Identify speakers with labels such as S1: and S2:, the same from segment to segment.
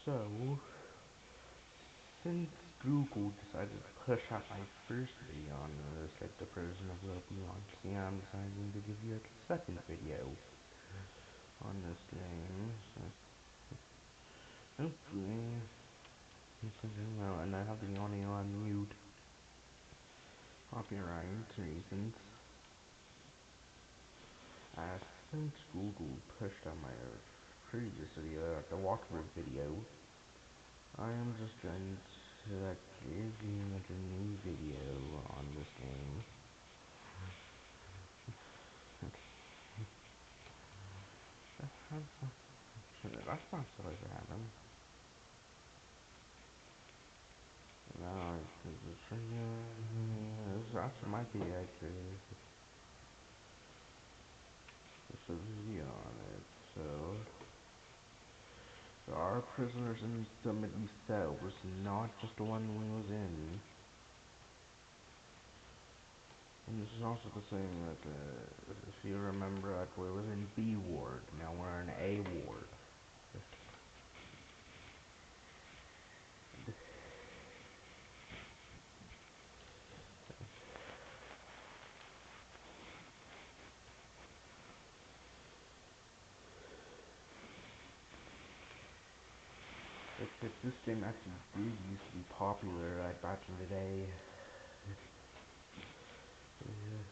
S1: So, since Google decided to push out my first video on this, like the version of ROBLOXia, I'm deciding to give you a second video on this game. So, hopefully, you can do well, and I have the audio on mute. Copyright reasons. Since Google pushed out my previous video, the walkthrough video, I am just going to give you like a new video on this game. That's not supposed to happen. No, this actually might be actually just a video on it. So our prisoners in some of these cells, not just the one we was in. And this is also the same that, if you remember, like we was in B ward, now we're in A ward. This game actually did used to be popular, like back in the day. Yeah.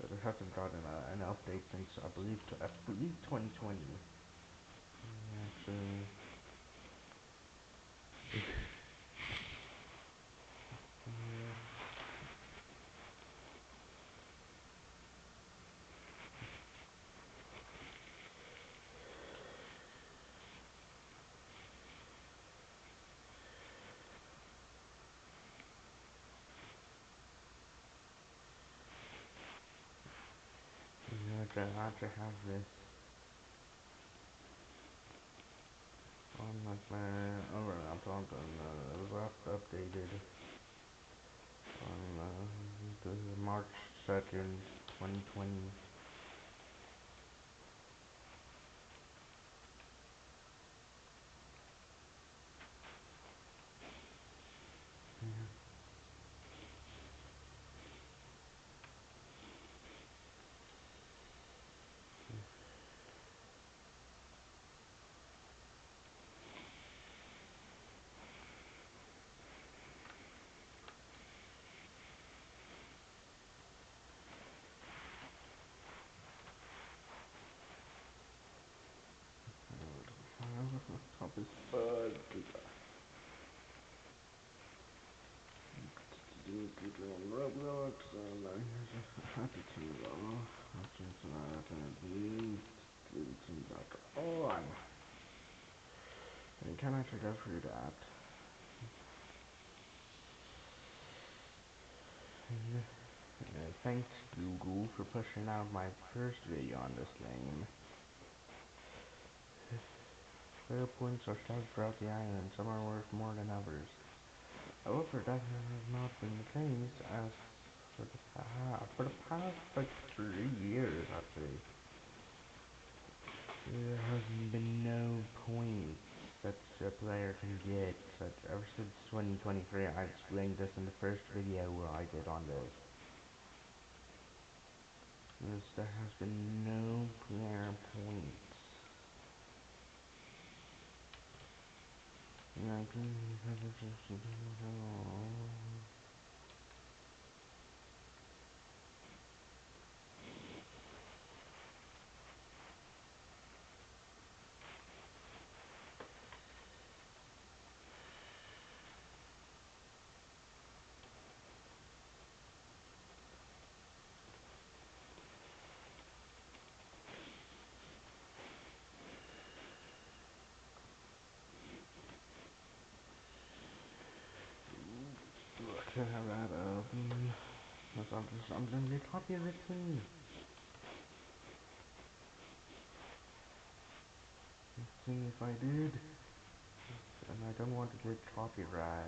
S1: But it hasn't gotten an update since I believe 2020. Actually, I actually have this on like my other laptop, and it was last updated on the March 2nd, 2020. Top is bugged. On Roblox, and I had to turn it off. Options are going to be turn back on. And you can actually go through that. Thanks Google for pushing out my first video on this game. Fair points are scattered throughout the island, some are worth more than others. However, that has not been the case as for the past like 3 years actually. There has been no points that a player can get ever since 2023. I explained this in the first video where I did on this. There has been no player points. I can have that up. I'm gonna get copyright soon. Let's see if I did. And I don't want to get copyright.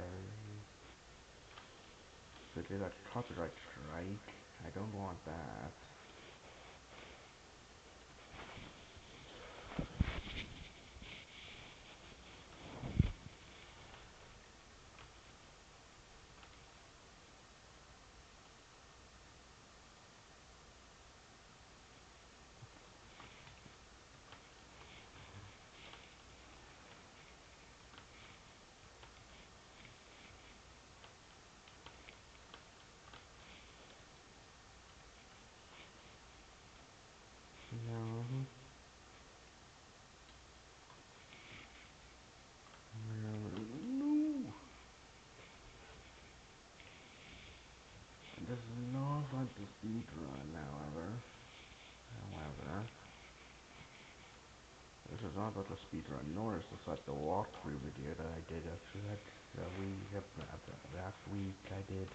S1: So did a copyright strike. I don't want that. was not about the speedrun, nor is this like the walkthrough video that I did actually that week, last week I did.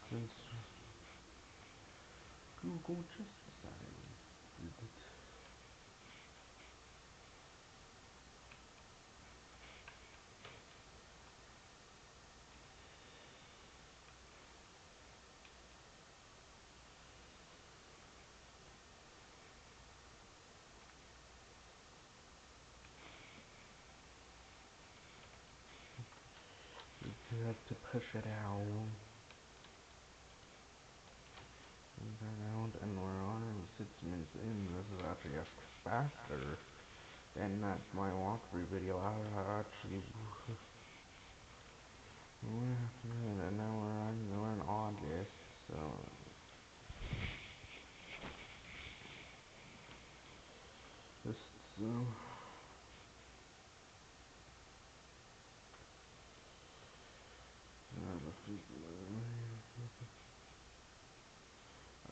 S1: Since Google just decided to push it out. And we're already 6 minutes in. This is actually faster than that my walkthrough video. I actually, and now we're in August, so just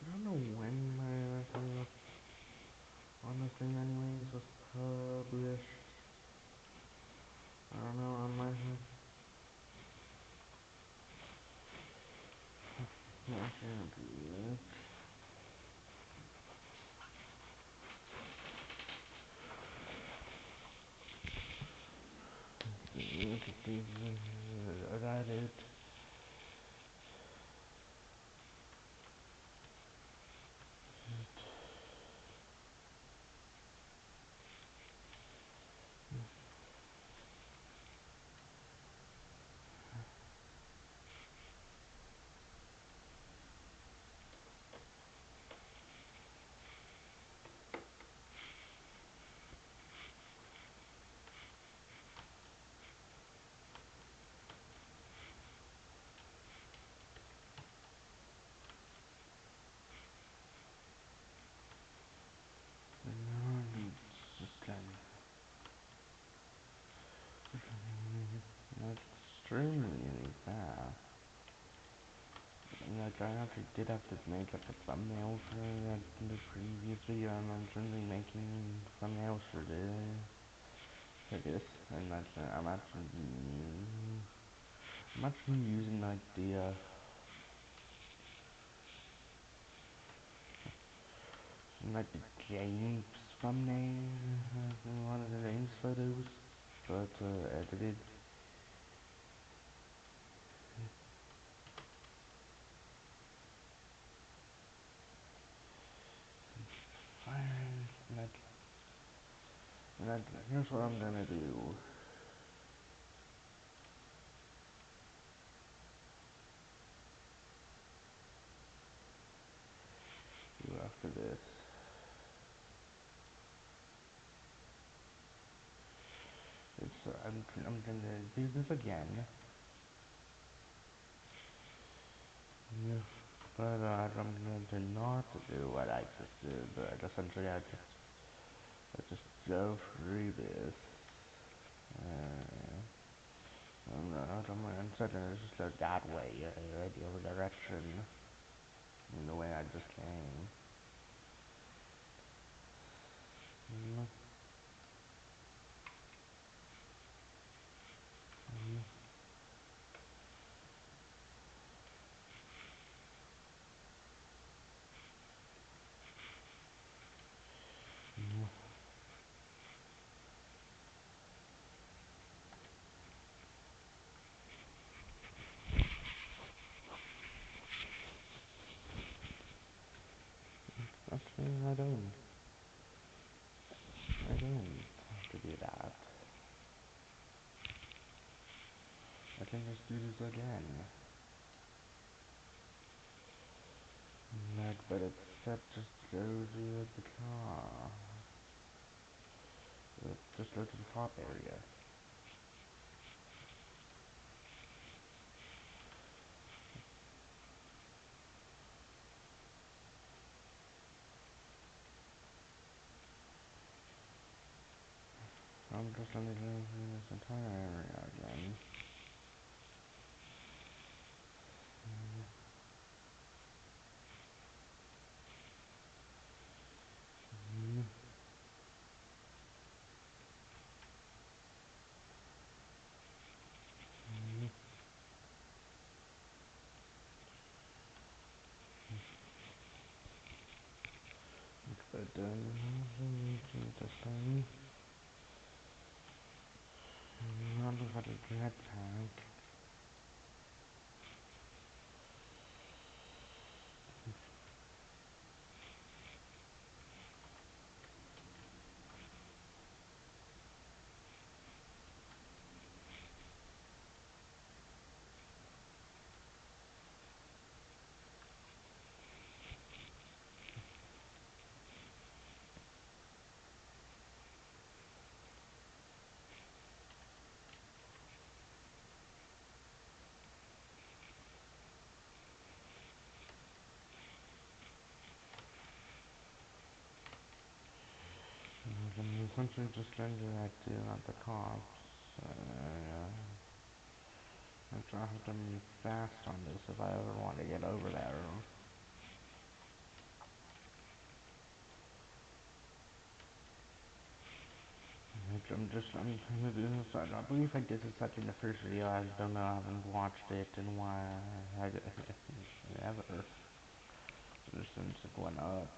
S1: I don't know when my thing on this thing anyways was published. I don't know on my actually I'll do it. That it. It's just kind of extremely fast. Like I actually did have to make like a thumbnail for the previous video, and I'm currently making thumbnails for this, and I'm actually using like the James thumbnail, one of the James photos, but edited. Fine, here's what I'm gonna do. After this. I'm gonna do this again. Yeah. But I'm going to not do what I just did, but essentially I just go through this. Instead of just go that way, the other direction, in the way I just came. Mm. Mm. Mm. Actually, I don't have to do that. I can just do this again. But except just go to the car. Just go to the top area. I'm just gonna go through this entire area again. thing. I just had a jetpack. I'm essentially just interacting at the cops. I'm trying to have to move fast on this if I ever want to get over there. I'm trying to do this. I believe I did this like in the first video. I don't know, I haven't watched it in a while. Ever. Just since it went up.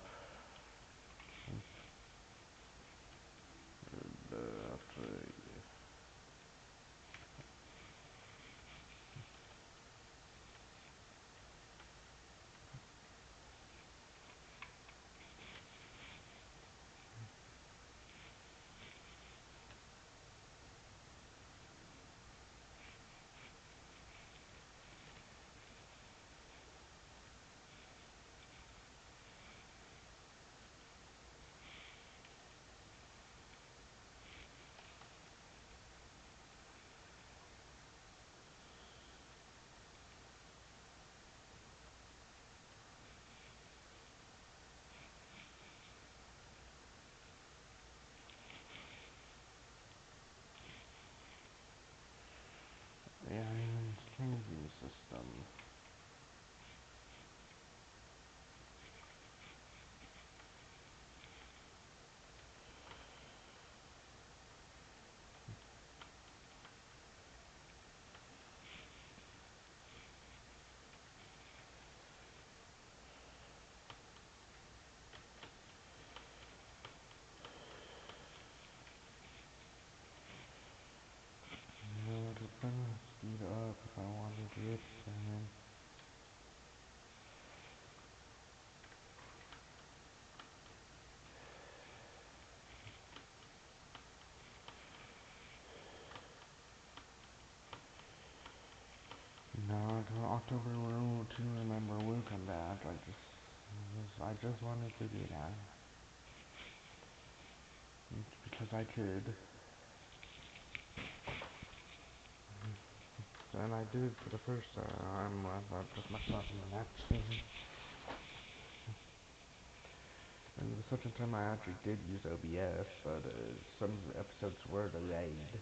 S1: Yeah, I'm changing the system. To speed up if I wanted it, then. No, October to remember will come back. I just wanted to do that. Because I could. And I did for the first time. I just messed up in the next. And the second time I actually did use OBS, but some of the episodes were delayed.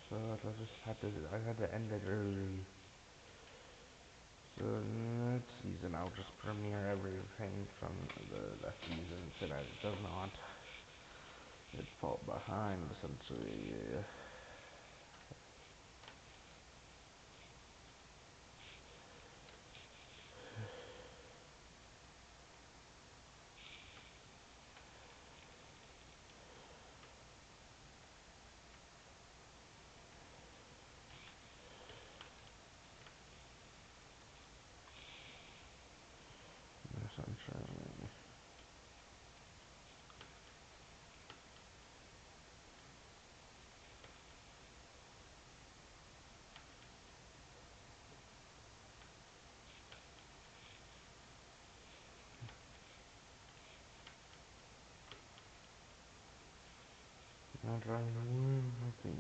S1: So I had to end it early. So next season I'll just premiere everything from the season so that it does not fall behind essentially. Essentially. Not driving I think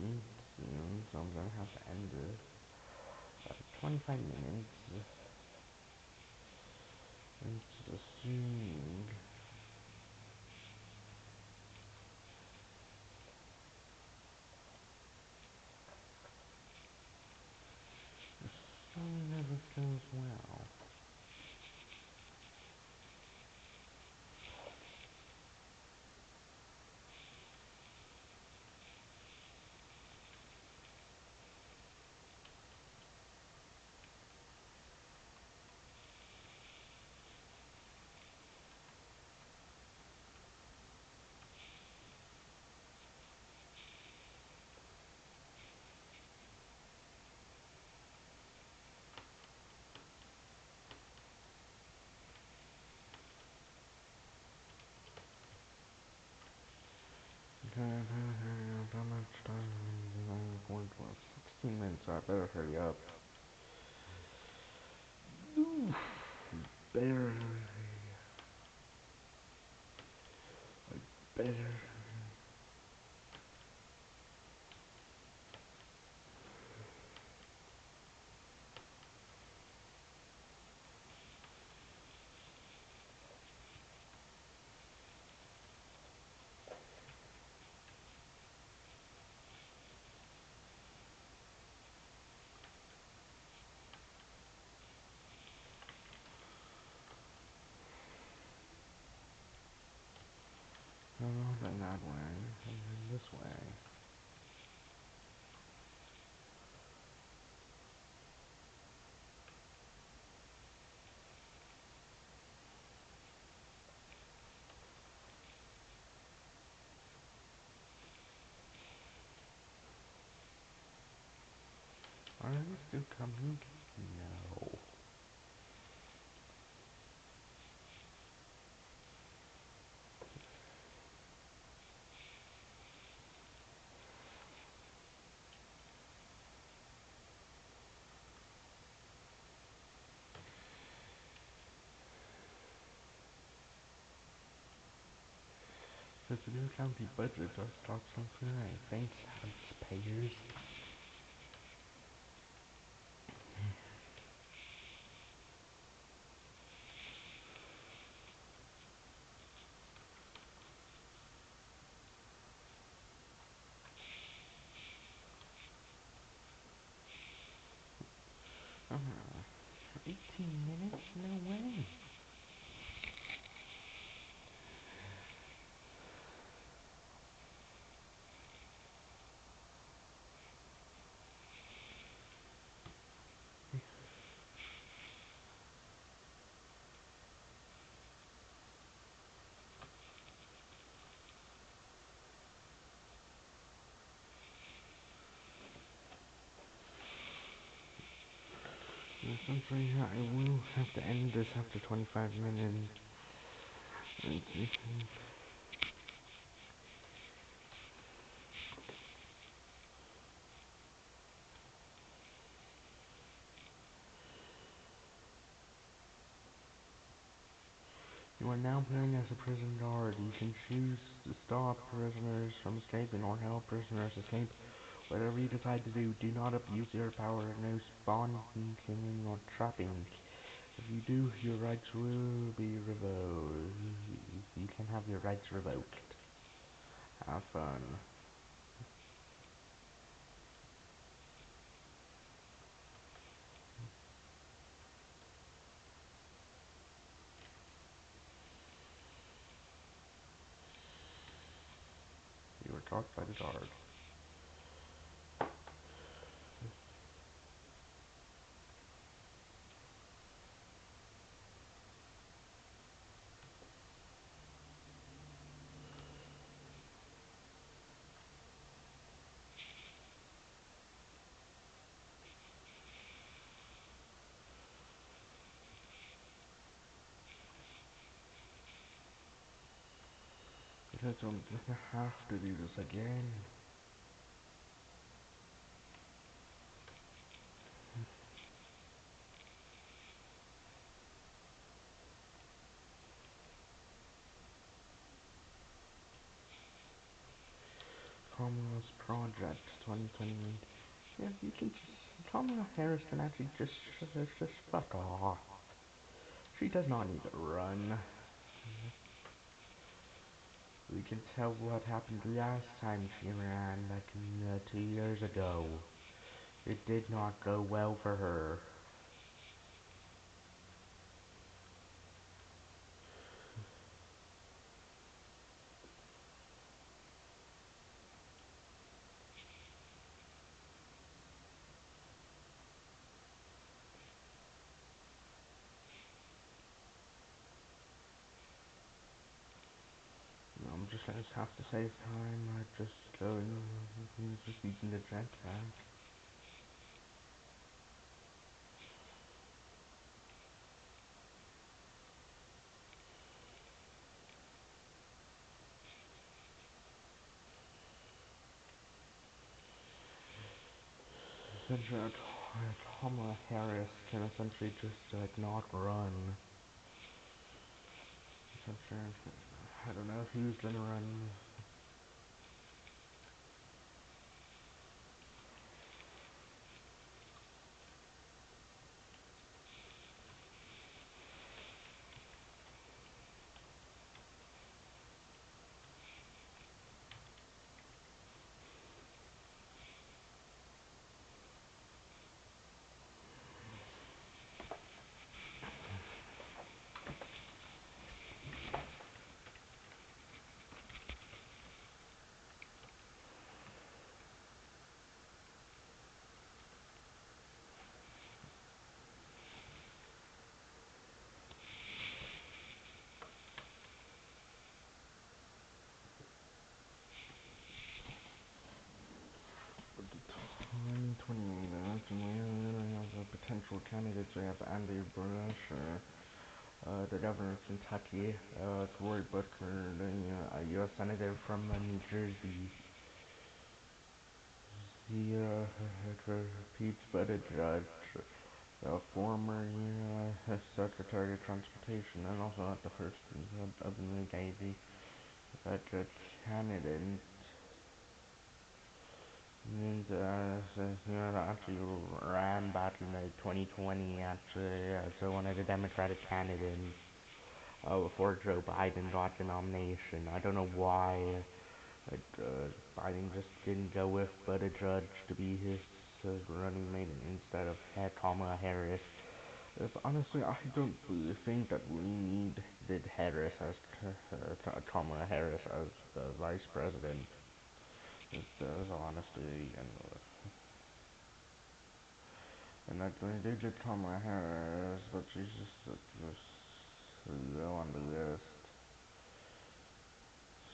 S1: soon, so I'm gonna have to end this. 25 minutes. It's assuming. Assuming everything goes well. so I better hurry up. Oof. Better. I better. Oh, then that way, and then this way. Are they still coming? No. Does the new county budget just start something like thanks, taxpayers? Uh, 18 minutes? No way. Essentially, I will have to end this after 25 minutes. You are now playing as a prison guard. You can choose to stop prisoners from escaping or help prisoners escape. Whatever you decide to do, do not abuse your power. No spawning, killing, or trapping. If you do, your rights will be revoked. You can have your rights revoked. Have fun. You were taught by the guard. Because I'm gonna have to do this again. Commonwealth Project 2021. Yeah, you can just, Kamala Harris can actually just fuck off. She does not need to run. We can tell what happened last time she ran, like 2 years ago. It did not go well for her. I'm just gonna have to save time. I just going, just using the jetpack. Essentially, Kamala Harris can essentially just like not run. Essentially, I don't know who's gonna run. But the 2028 election, we have the potential candidates. We have Andy Bush, the governor of Kentucky, Cory Booker, the U.S. senator from New Jersey, the Pete Buttigieg, the former Secretary of Transportation, and also at the first of the new Navy, candidate. And actually ran back in 2020 actually as one of the Democratic candidates before Joe Biden got the nomination. I don't know why Biden just didn't go with Buttigieg to be his running mate instead of Kamala Harris. Honestly, I don't think that we needed Harris as Kamala Harris as the vice president. Just honesty and that they did Kamala Harris, but she's just low on the list.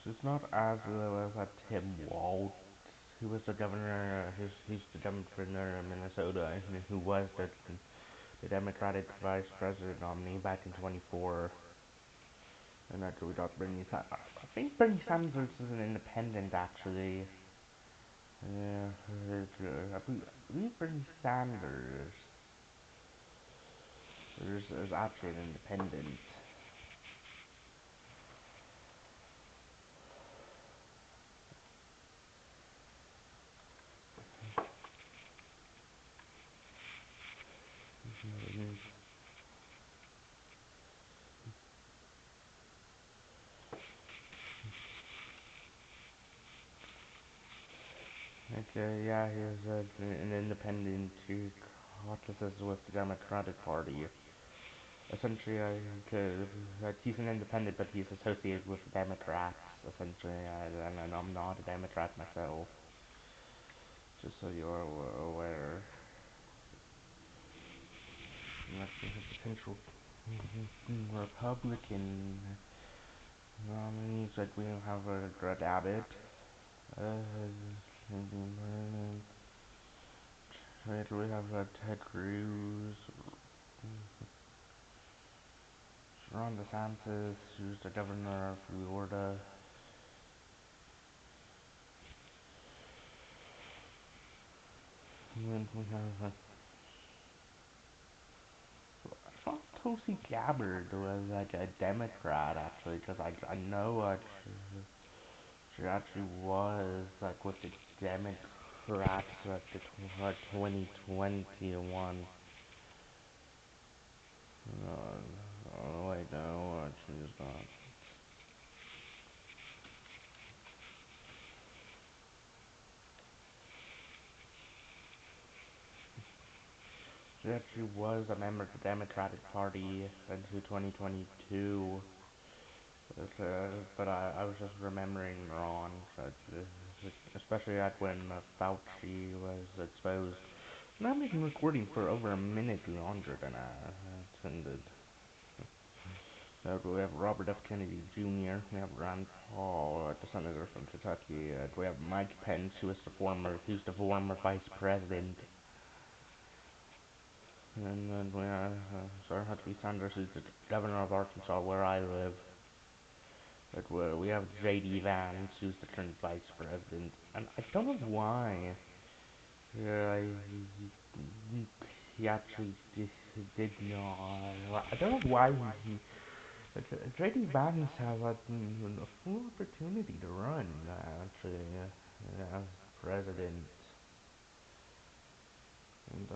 S1: She's not as low as Tim Walz, who was the governor. He's the governor of Minnesota, who was the Democratic vice president nominee back in 24. And after we got Bernie Sanders, I think Bernie Sanders is an independent actually. Yeah, I believe Bernie Sanders is actually an independent. Okay, yeah, he's an independent who caucuses with the Democratic Party. Essentially, he's an independent, but he's associated with the Democrats. Essentially, and I'm not a Democrat myself. Just so you're aware. Next, we have potential Republican nominees. Like we have Greg Abbott. We have Ted Cruz, Ron DeSantis, who's the governor of Florida. And then we have I thought Tulsi Gabbard was like a Democrat actually, because I know she actually was like with the Democrats at the 2021. Oh wait, no, she's not. She actually was a member of the Democratic Party until 2022. But I was just remembering wrong, especially at when Fauci was exposed. And I've been recording for over a minute longer than I intended. We have Robert F. Kennedy Jr., we have Rand Paul, the senator from Kentucky, we have Mike Pence, who's the former vice president, and then we have Sir Huckabee Sanders, who's the governor of Arkansas, where I live. But we have J.D. Vance, who's the current vice president, and I don't know why Yeah, he actually did not. I don't know why JD Vance has had a full opportunity to run actually as president, and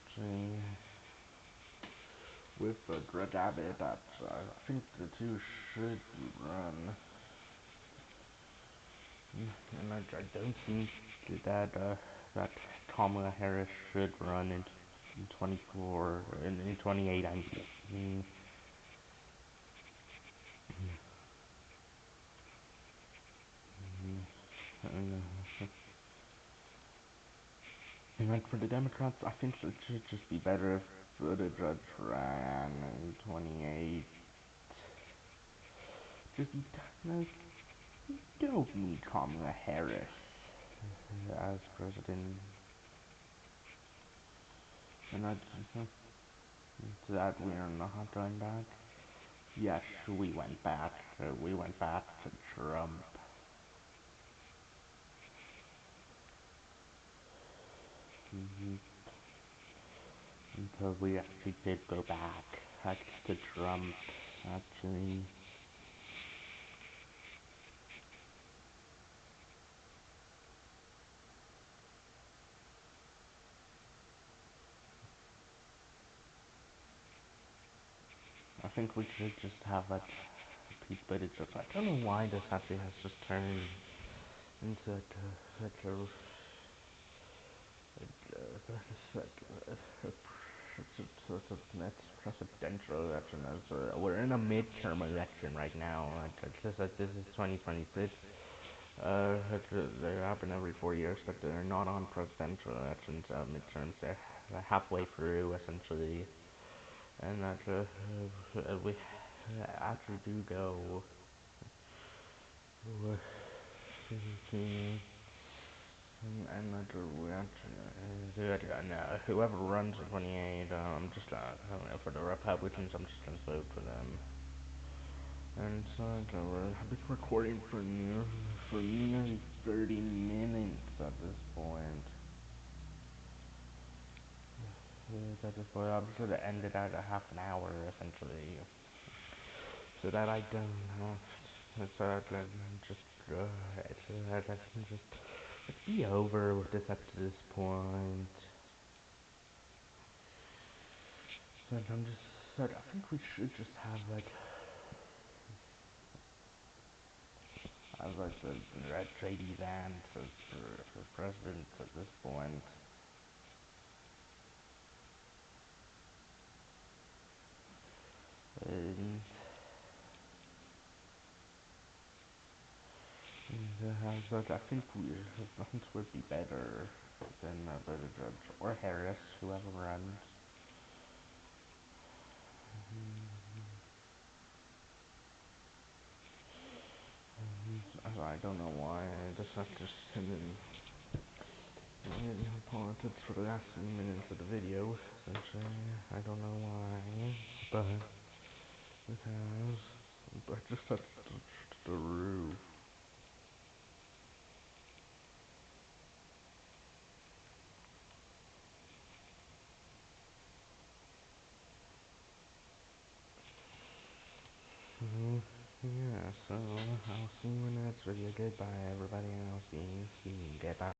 S1: actually with Greg Abbott, I think the two should be run, and I don't think that Kamala Harris should run in 24 in 28. I mean. And, and like for the Democrats, I think it should just be better if the judge ran in 28. Just no, you don't need Kamala Harris as president, and I just that we are not going back. Yes, we went back. We went back to Trump. Mhm. Until we actually did go back to Trump. Actually, I think we should just have that Pete Buttigieg. I don't know why this actually has just turned into such a it's presidential election. We're in a midterm election right now. It's just that this is 2026. They happen every 4 years, but they're not on presidential elections. Midterms, they're halfway through essentially, and that we actually do go. And we actually, and whoever runs in 28, I'm just for the Republicans, I'm just gonna vote for them. And so I've been recording for nearly 30 minutes at this point. At this point, I'm just gonna end it at a half an hour essentially, so that I don't so that I can just so that I can just be over with this at this point. So I'm just so I think we should just have like the JD Vance for president at this point. And I think Vance would be better than Buttigieg or Harris, whoever runs. I don't know why. I just have to send in politics for the last few minutes of the video. Essentially, I don't know why, but it has. I just have to touch the roof. So, yeah, so I'll see you in the next video. Goodbye, everybody, and I'll see you. Goodbye.